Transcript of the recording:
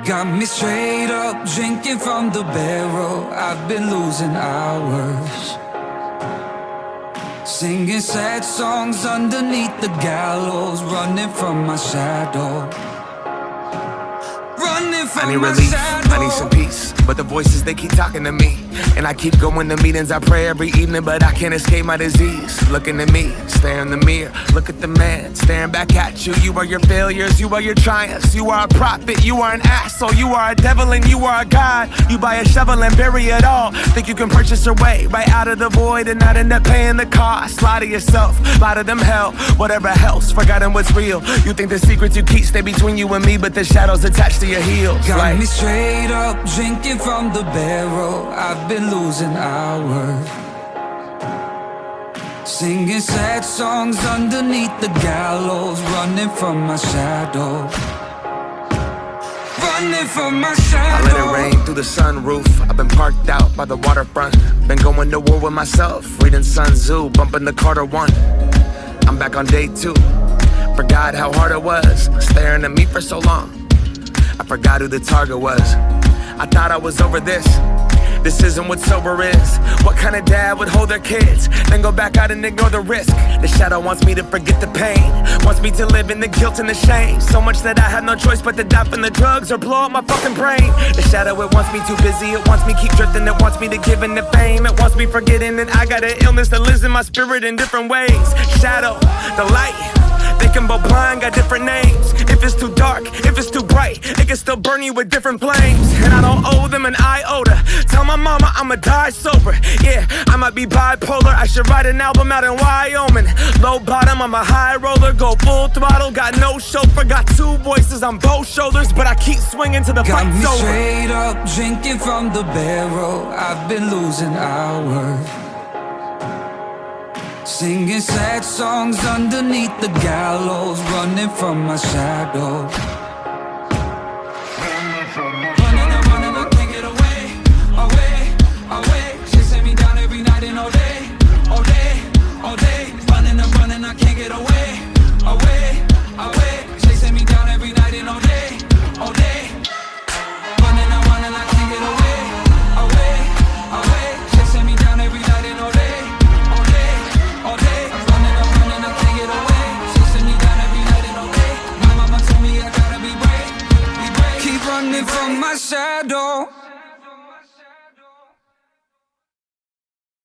Got me straight up drinking from the barrel. I've been losing hours, singing sad songs underneath the gallows, running from my shadow. Running from I need my relief, shadow. I need some peace, but the voices, they keep talking to me. And I keep going to meetings, I pray every evening, but I can't escape my disease. Looking at me, stare in the mirror, look at the man staring back at you. You are your failures, you are your triumphs. You are a prophet, you are an asshole. You are a devil and you are a god. You buy a shovel and bury it all. Think you can purchase your way right out of the void and not end up paying the cost. Lie to yourself, lie to them, hell, whatever else, forgotten what's real. You think the secrets you keep stay between you and me, but the shadows attached to your heels. Got me straight up drinking from the barrel. I've been losing hours, singing sad songs underneath the gallows, running from my shadow. Running from my shadow. I let it rain through the sunroof. I've been parked out by the waterfront. Been going to war with myself, reading Sun Tzu, bumping the Carter 1. I'm back on day 2. Forgot how hard it was, staring at me for so long. I forgot who the target was. I thought I was over this. This isn't what sober is. What kind of dad would hold their kids, then go back out and ignore the risk? The shadow wants me to forget the pain, wants me to live in the guilt and the shame. So much that I have no choice but to die from the drugs or blow up my fucking brain. The shadow, it wants me too busy, it wants me keep drifting, it wants me to give in to fame. It wants me forgetting that I got an illness that lives in my spirit in different ways. Shadow, the light, they can both blind, got different names. If it's too dark, if it's too bright, it can still burn you with different flames. And I don't owe them an iota. Tell my mama I'ma die sober. Yeah, I might be bipolar, I should write an album out in Wyoming. Low bottom, I'm a high roller, go full throttle. Got no chauffeur, got 2 voices on both shoulders, but I keep swinging till the Got fight's me over. straight up drinking from the barrel. I've been losing hours, singing sad songs underneath the gallows, running from my shadow. Running, I can't get away, away. Chasing me down every night and all day. Running, I can't get away, away.